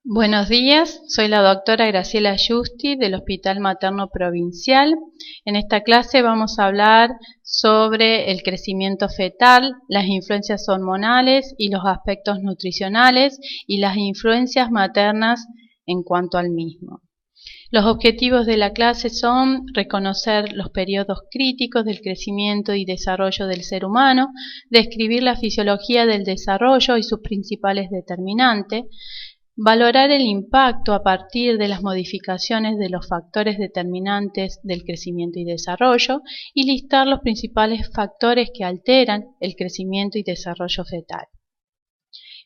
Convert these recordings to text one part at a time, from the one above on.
Buenos días, soy la doctora Graciela Justi del Hospital Materno Provincial. En esta clase vamos a hablar sobre el crecimiento fetal, las influencias hormonales y los aspectos nutricionales y las influencias maternas en cuanto al mismo. Los objetivos de la clase son reconocer los periodos críticos del crecimiento y desarrollo del ser humano, describir la fisiología del desarrollo y sus principales determinantes, valorar el impacto a partir de las modificaciones de los factores determinantes del crecimiento y desarrollo y listar los principales factores que alteran el crecimiento y desarrollo fetal.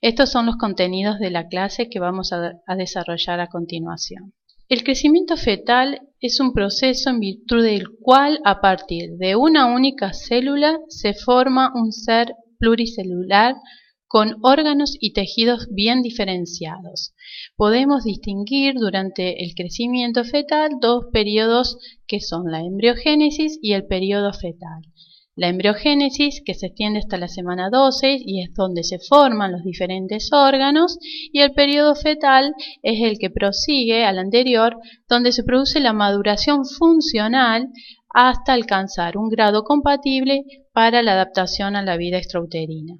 Estos son los contenidos de la clase que vamos a desarrollar a continuación. El crecimiento fetal es un proceso en virtud del cual a partir de una única célula se forma un ser pluricelular con órganos y tejidos bien diferenciados. Podemos distinguir durante el crecimiento fetal dos periodos que son la embriogénesis y el periodo fetal. La embriogénesis, que se extiende hasta la semana 12 y es donde se forman los diferentes órganos, y el periodo fetal es el que prosigue al anterior, donde se produce la maduración funcional hasta alcanzar un grado compatible para la adaptación a la vida extrauterina.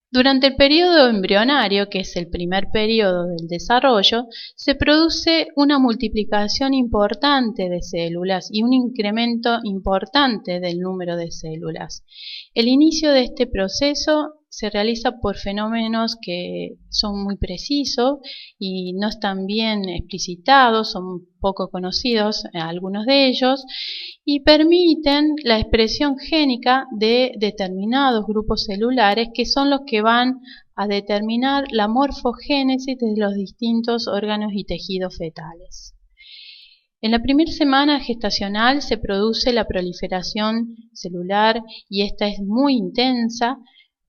Durante el periodo embrionario, que es el primer periodo del desarrollo, se produce una multiplicación importante de células y un incremento importante del número de células. El inicio de este proceso se realiza por fenómenos que son muy precisos y no están bien explicitados, son poco conocidos algunos de ellos, y permiten la expresión génica de determinados grupos celulares que son los que van a determinar la morfogénesis de los distintos órganos y tejidos fetales. En la primera semana gestacional se produce la proliferación celular y esta es muy intensa,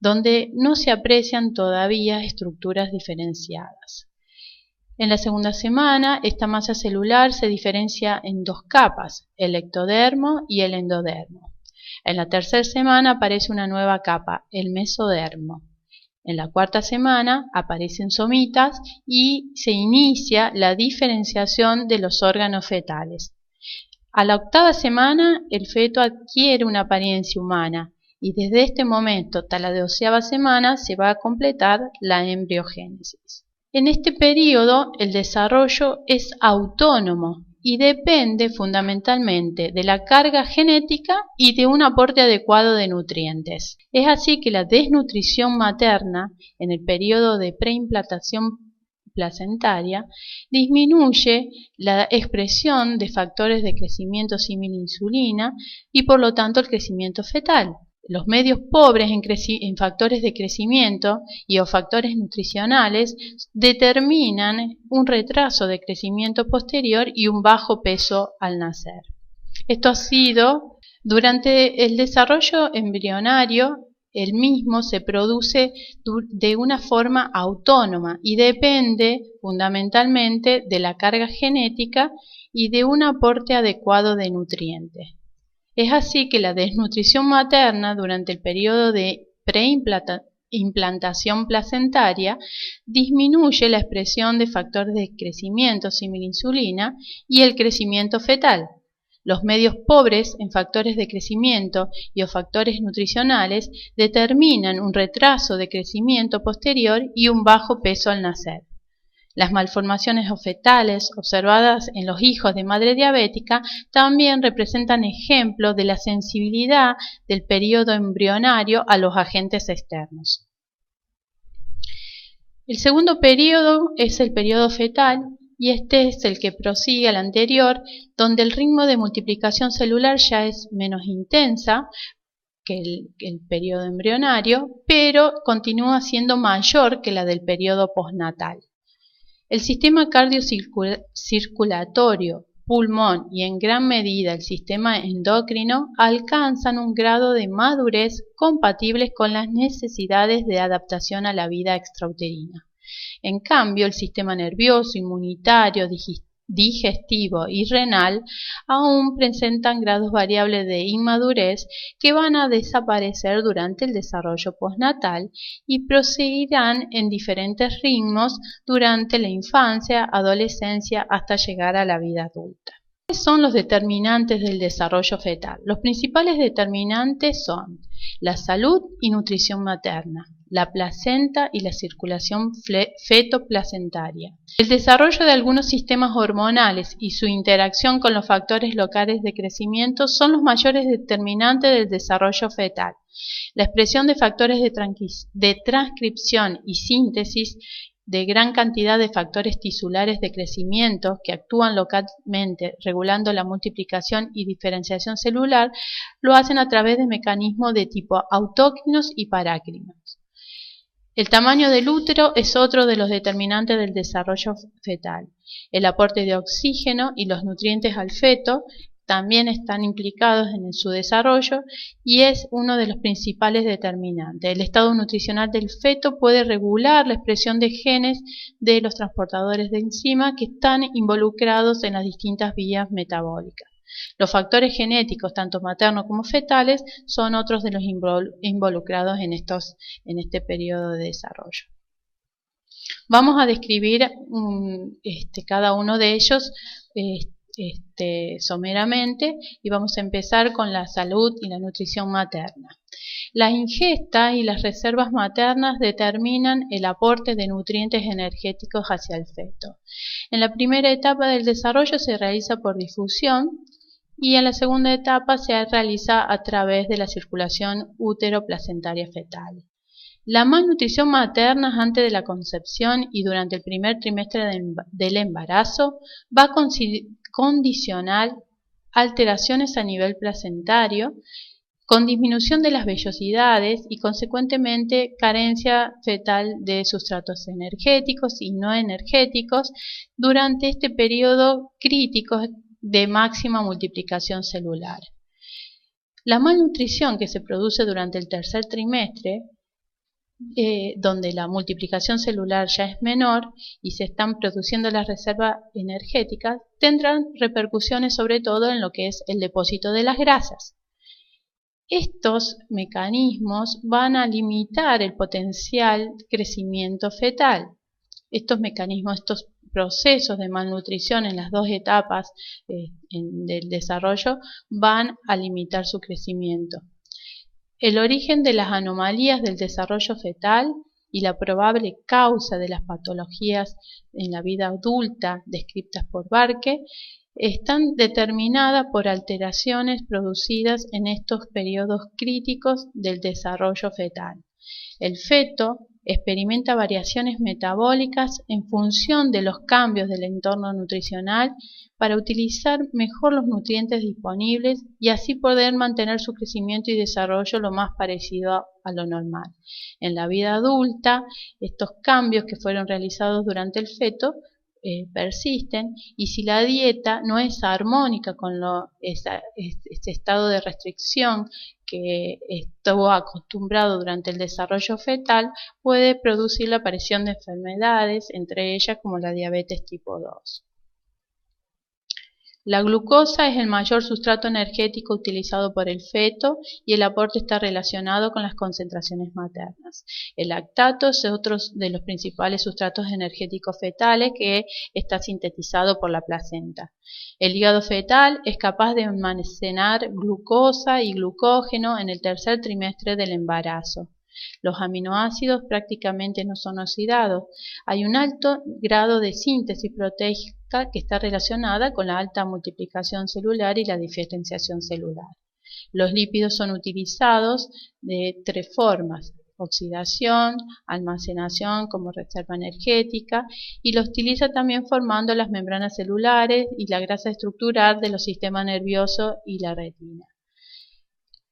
donde no se aprecian todavía estructuras diferenciadas. En la segunda semana, esta masa celular se diferencia en dos capas, el ectodermo y el endodermo. En la tercera semana aparece una nueva capa, el mesodermo. En la cuarta semana aparecen somitas y se inicia la diferenciación de los órganos fetales. A la octava semana, el feto adquiere una apariencia humana y desde este momento hasta la 12ª semana se va a completar la embriogénesis. En este periodo el desarrollo es autónomo y depende fundamentalmente de la carga genética y de un aporte adecuado de nutrientes. Es así que la desnutrición materna en el periodo de preimplantación placentaria disminuye la expresión de factores de crecimiento símil insulina y por lo tanto el crecimiento fetal. Los medios pobres en factores de crecimiento y o factores nutricionales determinan un retraso de crecimiento posterior y un bajo peso al nacer. Esto ha sido durante el desarrollo embrionario. El mismo se produce de una forma autónoma y depende fundamentalmente de la carga genética y de un aporte adecuado de nutrientes. Es así que la desnutrición materna durante el periodo de preimplantación placentaria disminuye la expresión de factores de crecimiento símil insulina y el crecimiento fetal. Los medios pobres en factores de crecimiento y o factores nutricionales determinan un retraso de crecimiento posterior y un bajo peso al nacer. Las malformaciones fetales observadas en los hijos de madre diabética también representan ejemplos de la sensibilidad del periodo embrionario a los agentes externos. El segundo periodo es el periodo fetal y este es el que prosigue al anterior, donde el ritmo de multiplicación celular ya es menos intensa que el periodo embrionario, pero continúa siendo mayor que la del periodo postnatal. El sistema cardiocirculatorio, pulmón y en gran medida el sistema endocrino alcanzan un grado de madurez compatibles con las necesidades de adaptación a la vida extrauterina. En cambio, el sistema nervioso, inmunitario, digestivo y renal, aún presentan grados variables de inmadurez que van a desaparecer durante el desarrollo postnatal y proseguirán en diferentes ritmos durante la infancia, adolescencia, hasta llegar a la vida adulta. ¿Cuáles son los determinantes del desarrollo fetal? Los principales determinantes son la salud y nutrición materna, la placenta y la circulación feto-placentaria. El desarrollo de algunos sistemas hormonales y su interacción con los factores locales de crecimiento son los mayores determinantes del desarrollo fetal. La expresión de factores de transcripción y síntesis de gran cantidad de factores tisulares de crecimiento que actúan localmente regulando la multiplicación y diferenciación celular lo hacen a través de mecanismos de tipo autócrinos y parácrinos. El tamaño del útero es otro de los determinantes del desarrollo fetal. El aporte de oxígeno y los nutrientes al feto también están implicados en su desarrollo y es uno de los principales determinantes. El estado nutricional del feto puede regular la expresión de genes de los transportadores de enzimas que están involucrados en las distintas vías metabólicas. Los factores genéticos, tanto maternos como fetales, son otros de los involucrados en este periodo de desarrollo. Vamos a describir cada uno de ellos someramente y vamos a empezar con la salud y la nutrición materna. La ingesta y las reservas maternas determinan el aporte de nutrientes energéticos hacia el feto. En la primera etapa del desarrollo se realiza por difusión y en la segunda etapa se realiza a través de la circulación útero-placentaria fetal. La malnutrición materna antes de la concepción y durante el primer trimestre del embarazo va a condicionar alteraciones a nivel placentario, con disminución de las vellosidades y consecuentemente carencia fetal de sustratos energéticos y no energéticos durante este periodo crítico de máxima multiplicación celular. La malnutrición que se produce durante el tercer trimestre, donde la multiplicación celular ya es menor y se están produciendo las reservas energéticas, tendrán repercusiones sobre todo en lo que es el depósito de las grasas. Estos mecanismos van a limitar el potencial crecimiento fetal. Estos procesos de malnutrición en las dos etapas del desarrollo van a limitar su crecimiento. El origen de las anomalías del desarrollo fetal y la probable causa de las patologías en la vida adulta descritas por Barke están determinadas por alteraciones producidas en estos periodos críticos del desarrollo fetal. El feto experimenta variaciones metabólicas en función de los cambios del entorno nutricional para utilizar mejor los nutrientes disponibles y así poder mantener su crecimiento y desarrollo lo más parecido a lo normal. En la vida adulta, estos cambios que fueron realizados durante el feto persisten y si la dieta no es armónica con este estado de restricción que estuvo acostumbrado durante el desarrollo fetal, puede producir la aparición de enfermedades, entre ellas como la diabetes tipo 2. La glucosa es el mayor sustrato energético utilizado por el feto y el aporte está relacionado con las concentraciones maternas. El lactato es otro de los principales sustratos energéticos fetales que está sintetizado por la placenta. El hígado fetal es capaz de almacenar glucosa y glucógeno en el tercer trimestre del embarazo. Los aminoácidos prácticamente no son oxidados. Hay un alto grado de síntesis proteica que está relacionada con la alta multiplicación celular y la diferenciación celular. Los lípidos son utilizados de tres formas: oxidación, almacenación como reserva energética, y lo utiliza también formando las membranas celulares y la grasa estructural de los sistemas nerviosos y la retina.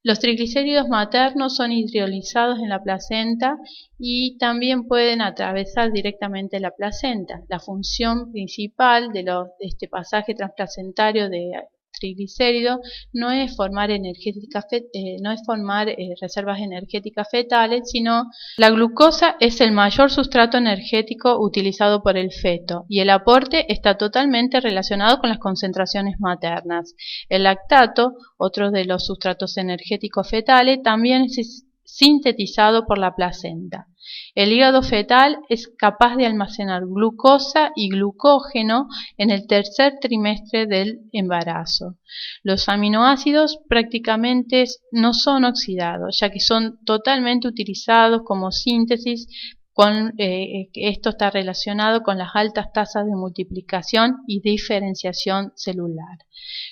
Los triglicéridos maternos son hidrolizados en la placenta y también pueden atravesar directamente la placenta. La función principal de este pasaje transplacentario de triglicéridos no es formar reservas energéticas fetales, sino la glucosa es el mayor sustrato energético utilizado por el feto y el aporte está totalmente relacionado con las concentraciones maternas. El lactato, otro de los sustratos energéticos fetales, también es sintetizado por la placenta. El hígado fetal es capaz de almacenar glucosa y glucógeno en el tercer trimestre del embarazo. Los aminoácidos prácticamente no son oxidados, ya que son totalmente utilizados como síntesis. Esto está relacionado con las altas tasas de multiplicación y diferenciación celular.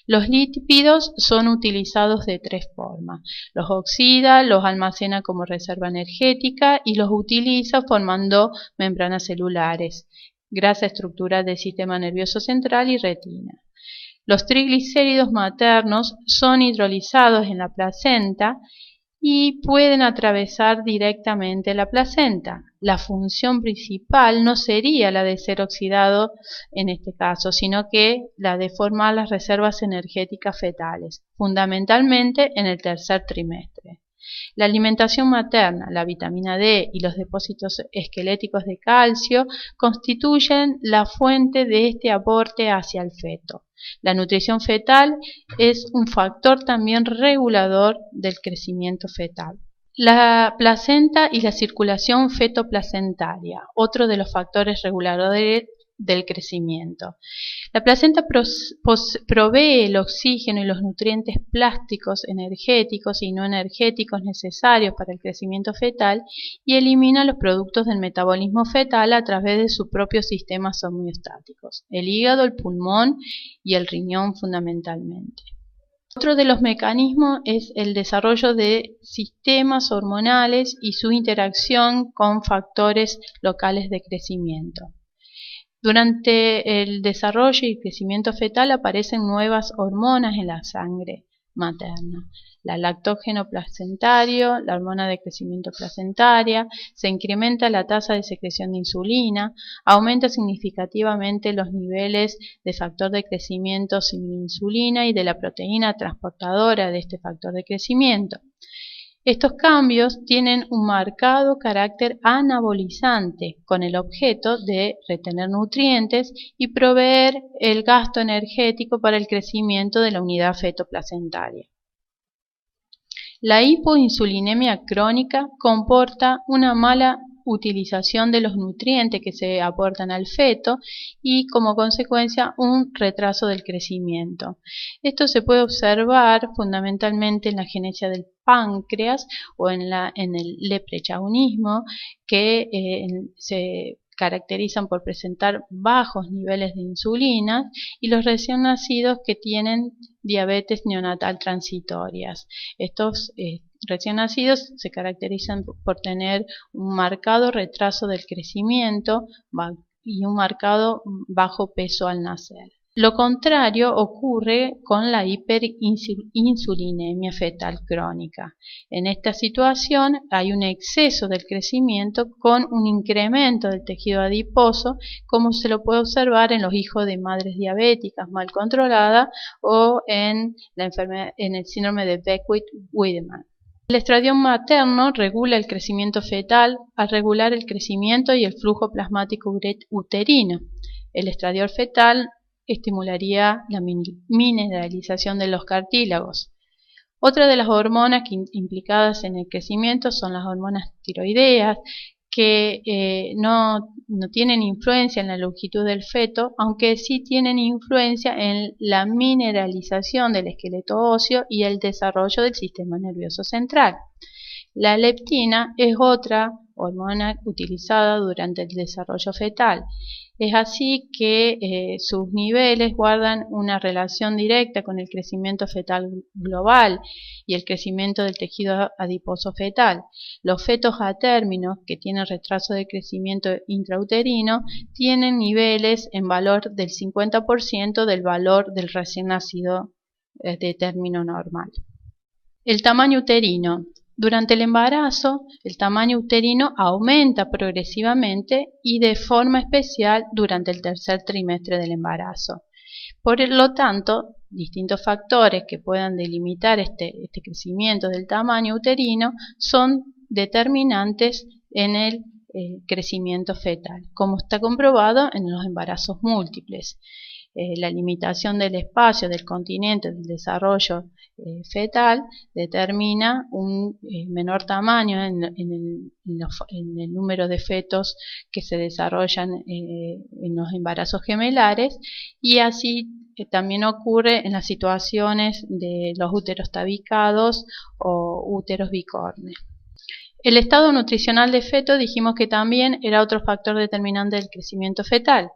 Los lípidos son utilizados de tres formas. Los oxida, los almacena como reserva energética y los utiliza formando membranas celulares, grasa estructural del sistema nervioso central y retina. Los triglicéridos maternos son hidrolizados en la placenta y pueden atravesar directamente la placenta. La función principal no sería la de ser oxidado en este caso, sino que la de formar las reservas energéticas fetales, fundamentalmente en el tercer trimestre. La alimentación materna, la vitamina D y los depósitos esqueléticos de calcio constituyen la fuente de este aporte hacia el feto. La nutrición fetal es un factor también regulador del crecimiento fetal. La placenta y la circulación fetoplacentaria, otro de los factores reguladores del crecimiento. La placenta provee el oxígeno y los nutrientes plásticos, energéticos y no energéticos necesarios para el crecimiento fetal y elimina los productos del metabolismo fetal a través de sus propios sistemas homeostáticos, el hígado, el pulmón y el riñón fundamentalmente. Otro de los mecanismos es el desarrollo de sistemas hormonales y su interacción con factores locales de crecimiento. Durante el desarrollo y crecimiento fetal aparecen nuevas hormonas en la sangre materna. La lactógeno placentario, la hormona de crecimiento placentaria, se incrementa la tasa de secreción de insulina, aumenta significativamente los niveles de factor de crecimiento sin insulina y de la proteína transportadora de este factor de crecimiento. Estos cambios tienen un marcado carácter anabolizante con el objeto de retener nutrientes y proveer el gasto energético para el crecimiento de la unidad fetoplacentaria. La hipoinsulinemia crónica comporta una mala utilización de los nutrientes que se aportan al feto y como consecuencia un retraso del crecimiento. Esto se puede observar fundamentalmente en la genesia del páncreas o en el leprechaunismo, que se caracterizan por presentar bajos niveles de insulina, y los recién nacidos que tienen diabetes neonatal transitorias. Estos recién nacidos se caracterizan por tener un marcado retraso del crecimiento y un marcado bajo peso al nacer. Lo contrario ocurre con la hiperinsulinemia fetal crónica. En esta situación hay un exceso del crecimiento con un incremento del tejido adiposo, como se lo puede observar en los hijos de madres diabéticas mal controladas o en el síndrome de Beckwith-Wiedemann. El estradiol materno regula el crecimiento fetal al regular el crecimiento y el flujo plasmático uterino. El estradiol fetal estimularía la mineralización de los cartílagos. Otra de las hormonas implicadas en el crecimiento son las hormonas tiroideas, que no tienen influencia en la longitud del feto, aunque sí tienen influencia en la mineralización del esqueleto óseo y el desarrollo del sistema nervioso central. La leptina es otra hormona utilizada durante el desarrollo fetal. Es así que sus niveles guardan una relación directa con el crecimiento fetal global y el crecimiento del tejido adiposo fetal. Los fetos a término que tienen retraso de crecimiento intrauterino tienen niveles en valor del 50% del valor del recién nacido de término normal. El tamaño uterino. Durante el embarazo, el tamaño uterino aumenta progresivamente y de forma especial durante el tercer trimestre del embarazo. Por lo tanto, distintos factores que puedan delimitar este crecimiento del tamaño uterino son determinantes en el crecimiento fetal, como está comprobado en los embarazos múltiples. La limitación del espacio del continente del desarrollo fetal determina un menor tamaño en el número de fetos que se desarrollan en los embarazos gemelares, y así también ocurre en las situaciones de los úteros tabicados o úteros bicornes. El estado nutricional del feto dijimos que también era otro factor determinante del crecimiento fetal.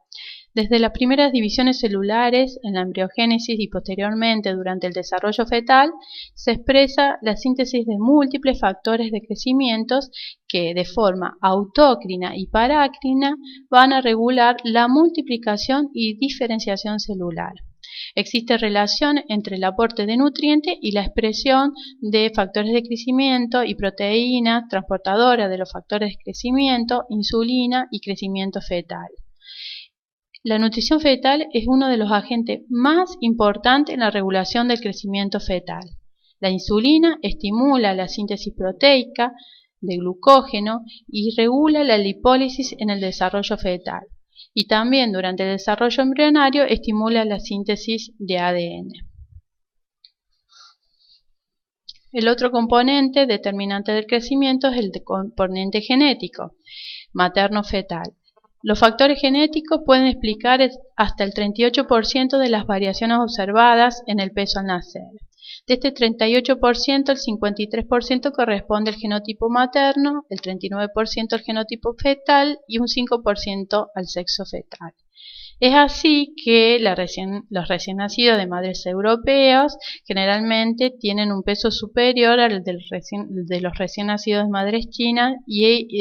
Desde las primeras divisiones celulares, en la embriogénesis y posteriormente durante el desarrollo fetal, se expresa la síntesis de múltiples factores de crecimiento que de forma autócrina y parácrina van a regular la multiplicación y diferenciación celular. Existe relación entre el aporte de nutrientes y la expresión de factores de crecimiento y proteínas transportadoras de los factores de crecimiento, insulina y crecimiento fetal. La nutrición fetal es uno de los agentes más importantes en la regulación del crecimiento fetal. La insulina estimula la síntesis proteica de glucógeno y regula la lipólisis en el desarrollo fetal. Y también durante el desarrollo embrionario estimula la síntesis de ADN. El otro componente determinante del crecimiento es el componente genético, materno-fetal. Los factores genéticos pueden explicar hasta el 38% de las variaciones observadas en el peso al nacer. De este 38%, el 53% corresponde al genotipo materno, el 39% al genotipo fetal y un 5% al sexo fetal. Es así que los recién nacidos de madres europeas generalmente tienen un peso superior al de los recién nacidos de madres chinas, y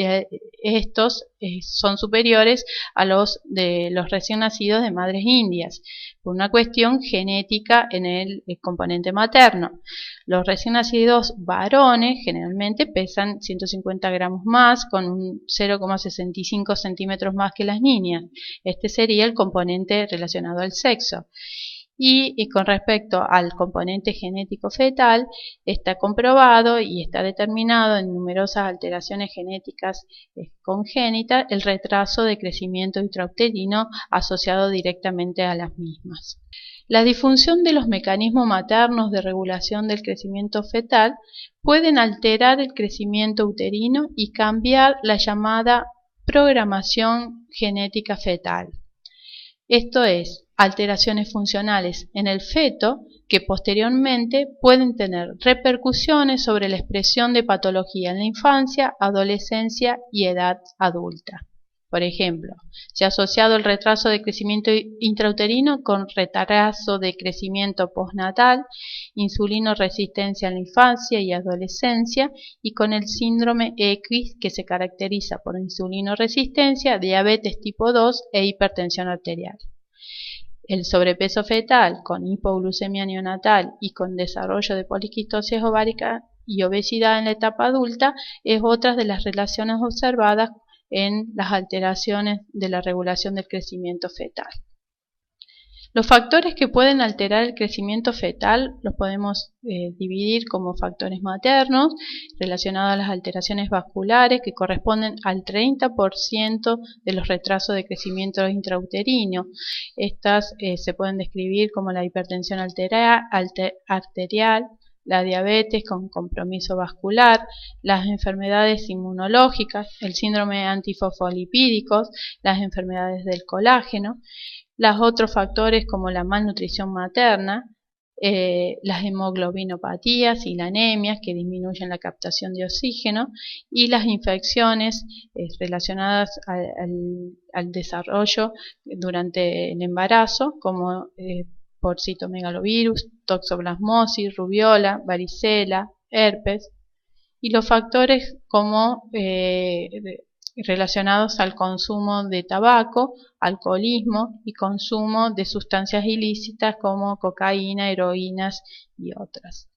estos son superiores a los de los recién nacidos de madres indias, por una cuestión genética en el componente materno. Los recién nacidos varones generalmente pesan 150 gramos más, con un 0,65 centímetros más que las niñas. Este sería el componente relacionado al sexo. Y con respecto al componente genético fetal, está comprobado y está determinado en numerosas alteraciones genéticas congénitas el retraso de crecimiento intrauterino asociado directamente a las mismas. La disfunción de los mecanismos maternos de regulación del crecimiento fetal pueden alterar el crecimiento uterino y cambiar la llamada programación genética fetal. Esto es, alteraciones funcionales en el feto que posteriormente pueden tener repercusiones sobre la expresión de patología en la infancia, adolescencia y edad adulta. Por ejemplo, se ha asociado el retraso de crecimiento intrauterino con retraso de crecimiento postnatal, insulinoresistencia en la infancia y adolescencia, y con el síndrome X, que se caracteriza por insulinoresistencia, diabetes tipo 2 e hipertensión arterial. El sobrepeso fetal con hipoglucemia neonatal y con desarrollo de poliquistosis ovárica y obesidad en la etapa adulta es otra de las relaciones observadas en las alteraciones de la regulación del crecimiento fetal. Los factores que pueden alterar el crecimiento fetal los podemos dividir como factores maternos relacionados a las alteraciones vasculares, que corresponden al 30% de los retrasos de crecimiento intrauterino. Estas se pueden describir como la hipertensión arterial, la diabetes con compromiso vascular, las enfermedades inmunológicas, el síndrome antifosfolipídicos, las enfermedades del colágeno, los otros factores como la malnutrición materna, las hemoglobinopatías y la anemia, que disminuyen la captación de oxígeno, y las infecciones relacionadas al desarrollo durante el embarazo, como por citomegalovirus, toxoplasmosis, rubiola, varicela, herpes, y los factores como relacionados al consumo de tabaco, alcoholismo y consumo de sustancias ilícitas como cocaína, heroínas y otras.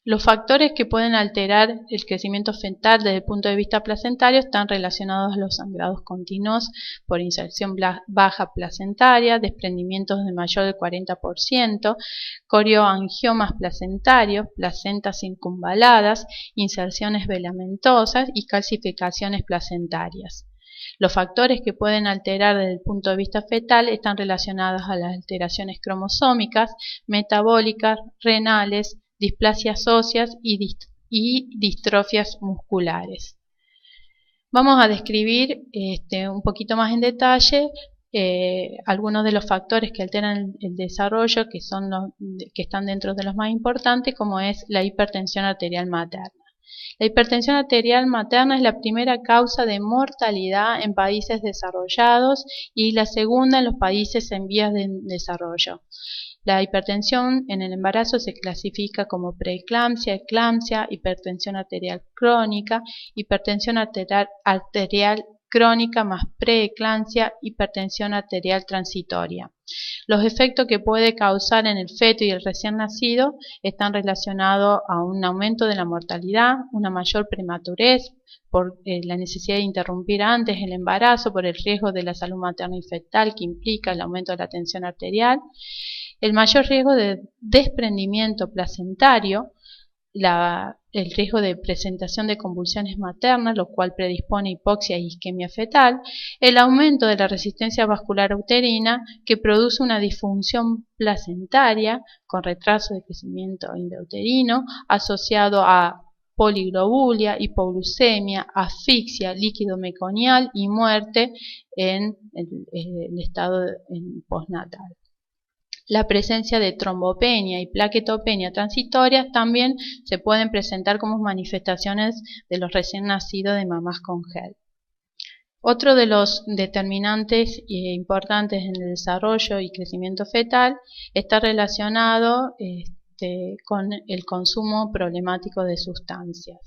Los factores que pueden alterar el crecimiento fetal desde el punto de vista placentario están relacionados a los sangrados continuos por inserción baja placentaria, desprendimientos de mayor del 40%, corioangiomas placentarios, placentas circunvaladas, inserciones velamentosas y calcificaciones placentarias. Los factores que pueden alterar desde el punto de vista fetal están relacionados a las alteraciones cromosómicas, metabólicas, renales, displasias óseas y distrofias musculares. Vamos a describir un poquito más en detalle algunos de los factores que alteran el desarrollo, que están dentro de los más importantes, como es la hipertensión arterial materna. La hipertensión arterial materna es la primera causa de mortalidad en países desarrollados y la segunda en los países en vías de desarrollo. La hipertensión en el embarazo se clasifica como preeclampsia, eclampsia, hipertensión arterial crónica, hipertensión arterial crónica más preeclampsia, hipertensión arterial transitoria. Los efectos que puede causar en el feto y el recién nacido están relacionados a un aumento de la mortalidad, una mayor prematurez, por la necesidad de interrumpir antes el embarazo, por el riesgo de la salud materna y fetal que implica el aumento de la tensión arterial, el mayor riesgo de desprendimiento placentario, el riesgo de presentación de convulsiones maternas, lo cual predispone a hipoxia y isquemia fetal, el aumento de la resistencia vascular uterina, que produce una disfunción placentaria con retraso de crecimiento intrauterino asociado a poliglobulia, hipoglucemia, asfixia, líquido meconial y muerte en el estado postnatal. La presencia de trombopenia y plaquetopenia transitorias también se pueden presentar como manifestaciones de los recién nacidos de mamás con GEL. Otro de los determinantes importantes en el desarrollo y crecimiento fetal está relacionado con el consumo problemático de sustancias.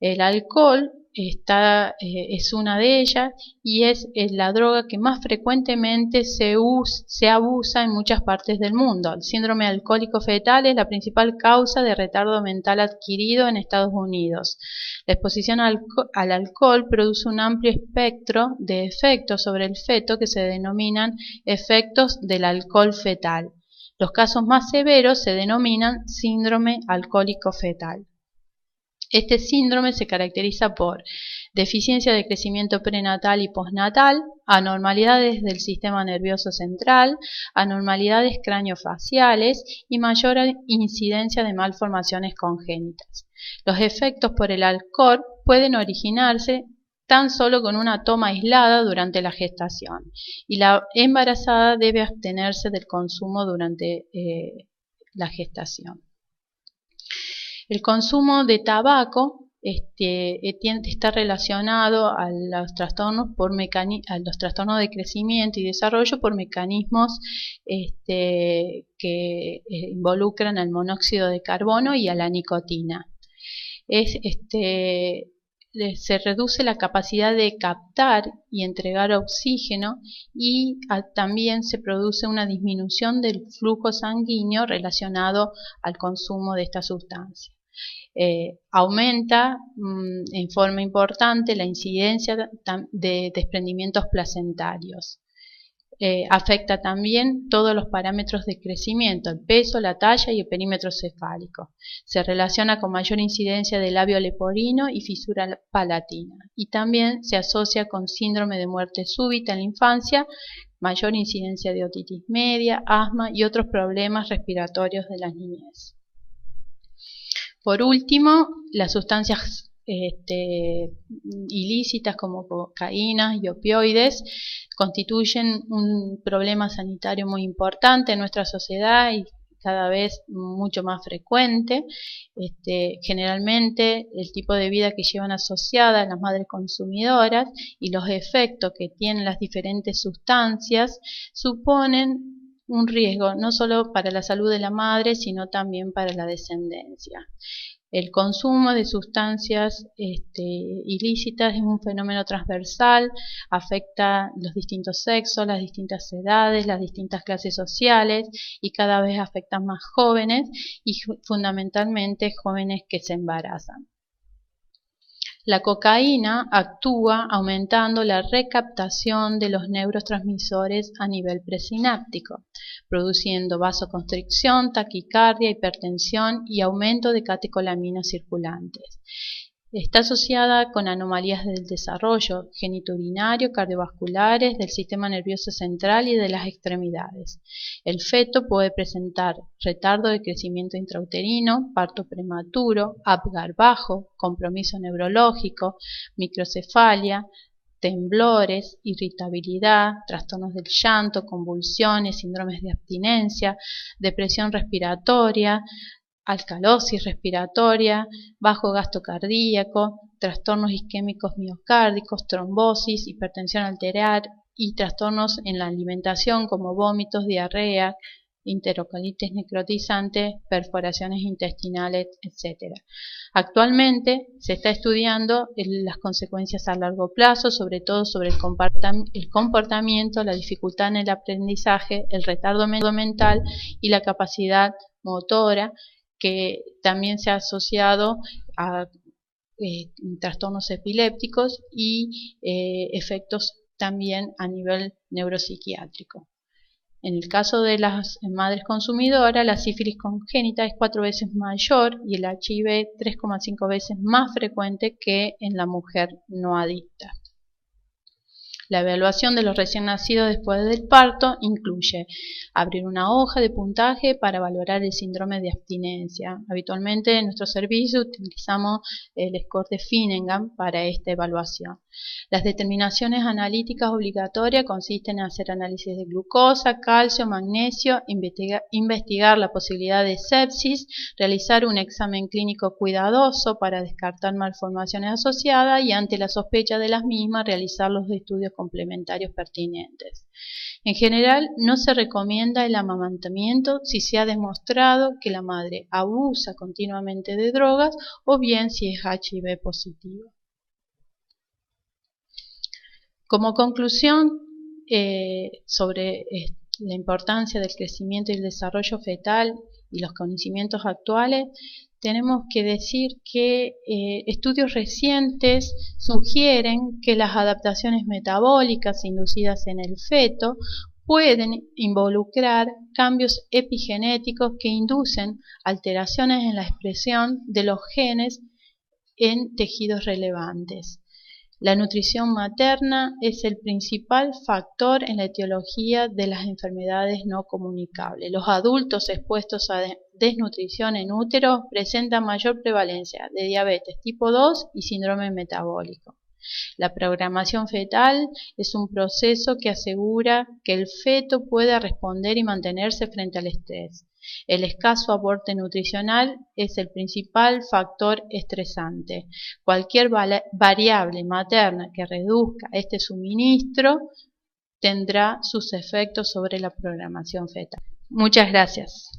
El alcohol es una de ellas y es la droga que más frecuentemente se abusa en muchas partes del mundo. El síndrome alcohólico fetal es la principal causa de retardo mental adquirido en Estados Unidos. La exposición al alcohol produce un amplio espectro de efectos sobre el feto que se denominan efectos del alcohol fetal. Los casos más severos se denominan síndrome alcohólico fetal. Este síndrome se caracteriza por deficiencia de crecimiento prenatal y postnatal, anormalidades del sistema nervioso central, anormalidades craneofaciales y mayor incidencia de malformaciones congénitas. Los efectos por el alcohol pueden originarse tan solo con una toma aislada durante la gestación y la embarazada debe abstenerse del consumo durante la gestación. El consumo de tabaco está relacionado a los trastornos de crecimiento y desarrollo por mecanismos que involucran al monóxido de carbono y a la nicotina. Se reduce la capacidad de captar y entregar oxígeno y también se produce una disminución del flujo sanguíneo relacionado al consumo de esta sustancia. Aumenta en forma importante la incidencia de desprendimientos placentarios. Afecta también todos los parámetros de crecimiento, el peso, la talla y el perímetro cefálico. Se relaciona con mayor incidencia de labio leporino y fisura palatina. Y también se asocia con síndrome de muerte súbita en la infancia, mayor incidencia de otitis media, asma y otros problemas respiratorios de la niñez. Por último, las sustancias ilícitas como cocaína y opioides constituyen un problema sanitario muy importante en nuestra sociedad y cada vez mucho más frecuente. Generalmente el tipo de vida que llevan asociada las madres consumidoras y los efectos que tienen las diferentes sustancias suponen un riesgo no solo para la salud de la madre, sino también para la descendencia. El consumo de sustancias ilícitas es un fenómeno transversal, afecta los distintos sexos, las distintas edades, las distintas clases sociales y cada vez afecta más jóvenes y fundamentalmente jóvenes que se embarazan. La cocaína actúa aumentando la recaptación de los neurotransmisores a nivel presináptico, produciendo vasoconstricción, taquicardia, hipertensión y aumento de catecolaminas circulantes. Está asociada con anomalías del desarrollo genitourinario, cardiovasculares, del sistema nervioso central y de las extremidades. El feto puede presentar retardo de crecimiento intrauterino, parto prematuro, Apgar bajo, compromiso neurológico, microcefalia, temblores, irritabilidad, trastornos del llanto, convulsiones, síndromes de abstinencia, depresión respiratoria, alcalosis respiratoria, bajo gasto cardíaco, trastornos isquémicos miocárdicos, trombosis, hipertensión arterial y trastornos en la alimentación como vómitos, diarrea, enterocolitis necrotizante, perforaciones intestinales, etc. Actualmente se está estudiando las consecuencias a largo plazo, sobre todo sobre el comportamiento, la dificultad en el aprendizaje, el retardo mental y la capacidad motora, que también se ha asociado a trastornos epilépticos y efectos también a nivel neuropsiquiátrico. En el caso de las madres consumidoras, la sífilis congénita es 4 veces mayor y el HIV 3,5 veces más frecuente que en la mujer no adicta. La evaluación de los recién nacidos después del parto incluye abrir una hoja de puntaje para valorar el síndrome de abstinencia. Habitualmente en nuestro servicio utilizamos el score de Finnegan para esta evaluación. Las determinaciones analíticas obligatorias consisten en hacer análisis de glucosa, calcio, magnesio, investigar la posibilidad de sepsis, realizar un examen clínico cuidadoso para descartar malformaciones asociadas y ante la sospecha de las mismas realizar los estudios complementarios pertinentes. En general, no se recomienda el amamantamiento si se ha demostrado que la madre abusa continuamente de drogas o bien si es HIV positivo. Como conclusión sobre la importancia del crecimiento y el desarrollo fetal y los conocimientos actuales, tenemos que decir que estudios recientes sugieren que las adaptaciones metabólicas inducidas en el feto pueden involucrar cambios epigenéticos que inducen alteraciones en la expresión de los genes en tejidos relevantes. La nutrición materna es el principal factor en la etiología de las enfermedades no comunicables. Los adultos expuestos a desnutrición en útero presentan mayor prevalencia de diabetes tipo 2 y síndrome metabólico. La programación fetal es un proceso que asegura que el feto pueda responder y mantenerse frente al estrés. El escaso aporte nutricional es el principal factor estresante. Cualquier variable materna que reduzca este suministro tendrá sus efectos sobre la programación fetal. Muchas gracias.